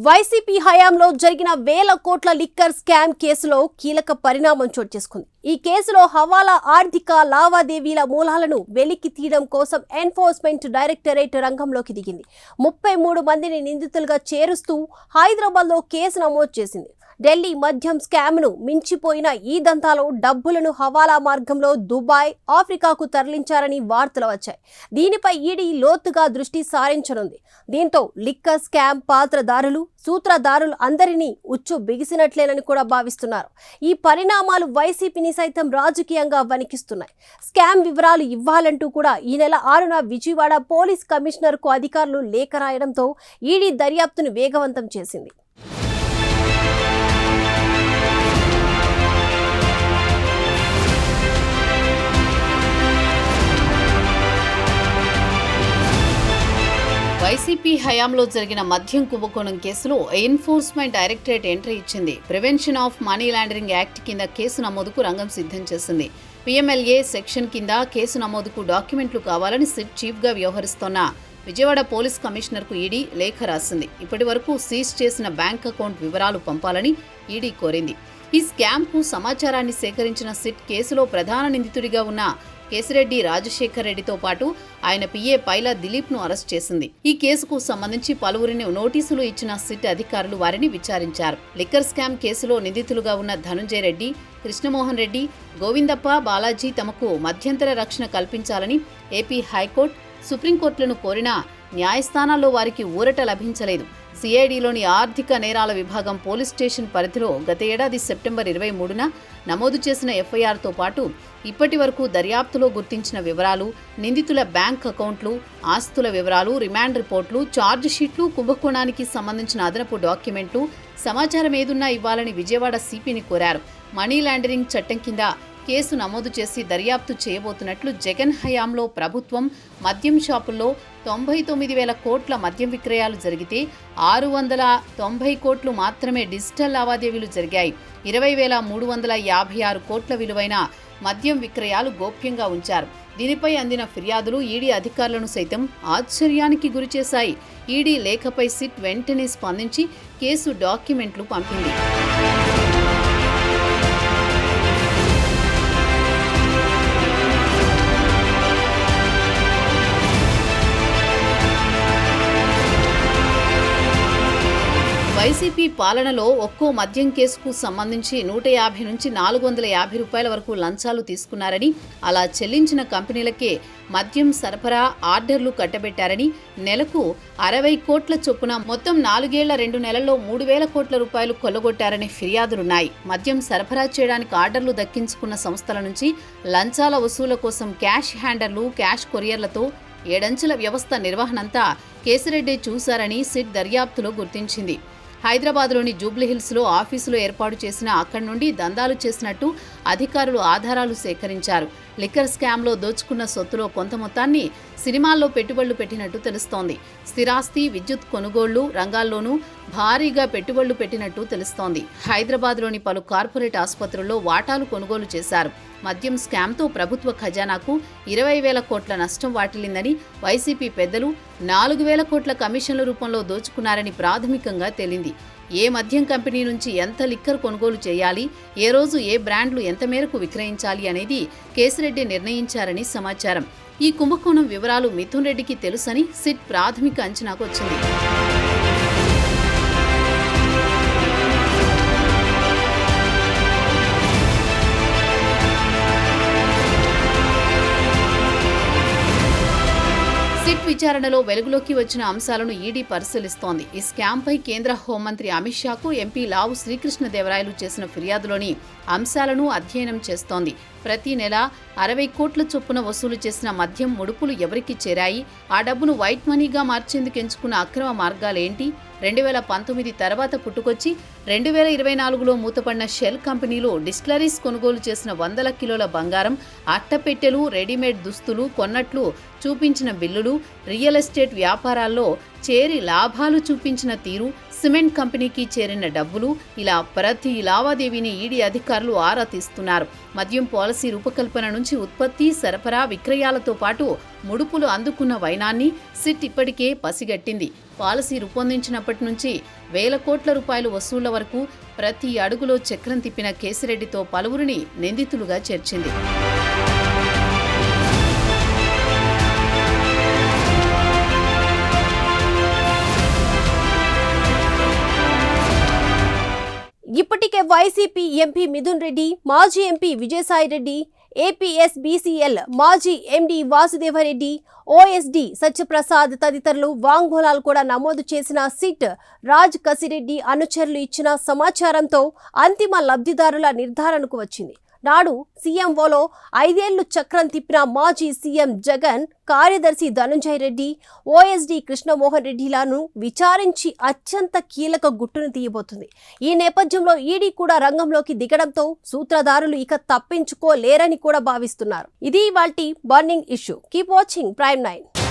YCP హయాంలో జరిగిన వేల కోట్ల లిక్కర్ స్కామ్ కేసులో కీలక పరిణామం చోటు చేసుకుంది. ఈ కేసులో హవాలా ఆర్థిక లావాదేవీల మూలాలను వెలికి తీయడం కోసం ఎన్ఫోర్స్మెంట్ డైరెక్టరేట్ రంగంలోకి దిగింది. 33 మందిని నిందితులుగా చేరుస్తూ హైదరాబాద్లో కేసు నమోదు చేసింది. ఢిల్లీ మద్యం స్కామ్ను మించిపోయిన ఈ దంతాలో డబ్బులను హవాలా మార్గంలో దుబాయ్, ఆఫ్రికాకు తరలించారని వార్తలు వచ్చాయి. దీనిపై ఈడీ లోతుగా దృష్టి సారించనుంది. దీంతో లిక్కర్ స్కామ్ పాత్రదారులు, సూత్రధారులు అందరినీ ఉచ్చు బిగిసినట్లేనని కూడా భావిస్తున్నారు. ఈ పరిణామాలు వైసీపీని సైతం రాజకీయంగా వణికిస్తున్నాయి. స్కామ్ వివరాలు ఇవ్వాలంటూ కూడా ఈ నెల 6న విజయవాడ పోలీస్ కమిషనర్కు అధికారులు లేఖ రాయడంతో ఈడీ దర్యాప్తును వేగవంతం చేసింది. వైసీపీ హయాంలో జరిగిన మద్యం కుంభకోణం కేసులో ఎన్ఫోర్స్మెంట్ డైరెక్టరేట్ ఎంట్రీ ఇచ్చింది. Prevention of money laundering act కింద కేసు నమోదుకు రంగం సిద్ధం చేసింది. పిఎంఎల్ఏ సెక్షన్ కింద కేసు నమోదుకు డాక్యుమెంట్లు కావాలని సిట్ చీఫ్గా వ్యవహరిస్తోన్న విజయవాడ పోలీస్ కమిషనర్కు ఈడీ లేఖ రాసింది. ఇప్పటి వరకు సీజ్ చేసిన బ్యాంక్ అకౌంట్ వివరాలు పంపాలని ఈడీ కోరింది. ఈ స్కామ్కు సమాచారాన్ని సేకరించిన సిట్ కేసులో ప్రధాన నిందితుడిగా ఉన్న కేసిరెడ్డి రాజశేఖర్ రెడ్డితో పాటు ఆయన పిఏ పైలా దిలీప్ను అరెస్ట్ చేసింది. ఈ కేసుకు సంబంధించి పలువురిని నోటీసులు ఇచ్చిన సిట్ అధికారులు వారిని విచారించారు. లిక్కర్ స్కామ్ కేసులో నిందితులుగా ఉన్న ధనుంజయ రెడ్డి, కృష్ణమోహన్ రెడ్డి, గోవిందప్ప, బాలాజీ తమకు మధ్యంతర రక్షణ కల్పించాలని ఏపీ హైకోర్టు, సుప్రీంకోర్టులను కోరినా న్యాయస్థానాల్లో వారికి ఊరట లభించలేదు. సిఐడిలోని ఆర్థిక నేరాల విభాగం పోలీస్ స్టేషన్ పరిధిలో గత ఏడాది సెప్టెంబర్ 23న నమోదు చేసిన ఎఫ్ఐఆర్తో పాటు ఇప్పటి వరకు దర్యాప్తులో గుర్తించిన వివరాలు, నిందితుల బ్యాంక్ అకౌంట్లు, ఆస్తుల వివరాలు, రిమాండ్ రిపోర్టులు, ఛార్జ్ షీట్లు, కుంభకోణానికి సంబంధించిన అదనపు డాక్యుమెంట్లు, సమాచారం ఏదున్నా ఇవ్వాలని విజయవాడ సిపిని కోరారు. మనీ లాండరింగ్ చట్టం కింద కేసు నమోదు చేసి దర్యాప్తు చేయబోతున్నట్లు జగన్ హయాంలో ప్రభుత్వం మద్యం షాపుల్లో 99,000 కోట్ల మద్యం విక్రయాలు జరిగితే 690 కోట్లు మాత్రమే డిజిటల్ లావాదేవీలు జరిగాయి. 20,356 కోట్ల విలువైన మద్యం విక్రయాలు గోప్యంగా ఉంచారు. దీనిపై అందిన ఫిర్యాదులు ఈడీ అధికారులను సైతం ఆశ్చర్యానికి గురిచేశాయి. ఈడీ లేఖపై సిట్ వెంటనే స్పందించి కేసు డాక్యుమెంట్లు పంపింది. వైసీపీ పాలనలో ఒక్కో మద్యం కేసుకు సంబంధించి 150 నుంచి 450 రూపాయల వరకు లంచాలు తీసుకున్నారని, అలా చెల్లించిన కంపెనీలకే మద్యం సరఫరా ఆర్డర్లు కట్టబెట్టారని, నెలకు 60 కోట్ల చొప్పున మొత్తం 4 ఏళ్ల 2 నెలల్లో 3,000 కోట్ల రూపాయలు కొల్లగొట్టారనే ఫిర్యాదులున్నాయి. మద్యం సరఫరా చేయడానికి ఆర్డర్లు దక్కించుకున్న సంస్థల నుంచి లంచాల వసూల కోసం క్యాష్ హ్యాండర్లు, క్యాష్ కొరియర్లతో 7 అంచెల వ్యవస్థ నిర్వహణంతా కేసిరెడ్డి చూశారని సిట్ దర్యాప్తులో గుర్తించింది. హైదరాబాద్లోని జూబ్లీహిల్స్లో ఆఫీసులు ఏర్పాటు చేసిన అక్కడి నుండి దందాలు చేసినట్టు అధికారులు ఆధారాలు సేకరించారు. లిక్కర్ స్కామ్లో దోచుకున్న సొత్తులో కొంత మొత్తాన్ని సినిమాల్లో పెట్టుబడులు పెట్టినట్టు తెలుస్తోంది. స్థిరాస్తి, విద్యుత్ కొనుగోళ్లు రంగాల్లోనూ భారీగా పెట్టుబడులు పెట్టినట్టు తెలుస్తోంది. హైదరాబాద్లోని పలు కార్పొరేట్ ఆసుపత్రుల్లో వాటాలు కొనుగోలు చేశారు. మద్యం స్కామ్తో ప్రభుత్వ ఖజానాకు 20,000 కోట్ల నష్టం వాటిల్లిందని, వైసీపీ పెద్దలు 4,000 కోట్ల కమిషన్ల రూపంలో దోచుకున్నారని ప్రాథమికంగా తేలింది. ఏ మద్యం కంపెనీ నుంచి ఎంత లిక్కర్ కొనుగోలు చేయాలి, ఏ రోజు ఏ బ్రాండ్లు ఎంత మేరకు విక్రయించాలి అనేది కేసిరెడ్డి నిర్ణయించారని సమాచారం. ఈ కుంభకోణం వివరాలు మిథున్ రెడ్డికి తెలుసని సిట్ ప్రాథమిక అంచనాకు వచ్చింది. సిట్ విచారణలో వెలుగులోకి వచ్చిన అంశాలను ఈడీ పరిశీలిస్తోంది. ఈ స్కామ్పై కేంద్ర హోంమంత్రి అమిత్ షాకు ఎంపీ లావు శ్రీకృష్ణదేవరాయలు చేసిన ఫిర్యాదులోని అంశాలను అధ్యయనం చేస్తోంది. ప్రతి నెల 60 కోట్ల చొప్పున వసూలు చేసిన మద్యం ముడుపులు ఎవరికి చేరాయి, ఆ డబ్బును వైట్ మనీగా మార్చేందుకు ఎంచుకున్న అక్రమ మార్గాలేంటి, 2019 తర్వాత పుట్టుకొచ్చి 2024లో మూతపడిన షెల్ కంపెనీలు డిస్టిలరీస్ కొనుగోలు చేసిన 100 కిలోల బంగారం, అట్టపెట్టెలు, రెడీమేడ్ దుస్తులు కొన్నట్లు చూపించిన బిల్లులు, రియల్ ఎస్టేట్ వ్యాపారాల్లో చేరి లాభాలు చూపించిన తీరు, సిమెంట్ కంపెనీకి చేరిన డబ్బులు, ఇలా ప్రతి లావాదేవీని ఈడీ అధికారులు ఆరా తీస్తున్నారు. మద్యం పాలసీ రూపకల్పన నుంచి ఉత్పత్తి, సరఫరా, విక్రయాలతో పాటు ముడుపులు అందుకున్న వైనాన్ని సిట్ ఇప్పటికే పసిగట్టింది. పాలసీ రూపొందించినప్పటి నుంచి వేల కోట్ల రూపాయలు వసూళ్ల వరకు ప్రతి అడుగులో చక్రం తిప్పిన కేశిరెడ్డితో పలువురిని నిందితులుగా చేర్చింది. ఇప్పటికే వైసీపీ ఎంపీ మిథున్ రెడ్డి, మాజీ ఎంపీ విజయసాయి రెడ్డి, ఏపీఎస్బీసీఎల్ మాజీ ఎండీ వాసుదేవరెడ్డి, ఓఎస్డీ సత్యప్రసాద్ తదితరులు వాంగ్మూలాలు కూడా నమోదు చేసిన సిట్ రాజ్ కసిరెడ్డి అనుచరులు ఇచ్చిన సమాచారంతో అంతిమ లబ్ధిదారుల నిర్ధారణకు వచ్చింది. నాడు సీఎంఓలో 5 ఏళ్లు చక్రం తిప్పిన మాజీ సీఎం జగన్, కార్యదర్శి ధనంజయ రెడ్డి, ఓఎస్డీ కృష్ణమోహన్ రెడ్డిలను విచారించి అత్యంత కీలక గుట్టును తీయబోతుంది. ఈ నేపథ్యంలో ఈడీ కూడా రంగంలోకి దిగడంతో సూత్రధారులు ఇక తప్పించుకోలేరని కూడా భావిస్తున్నారు. ఇది ఇవాల్టి burning issue. Keep watching prime 9.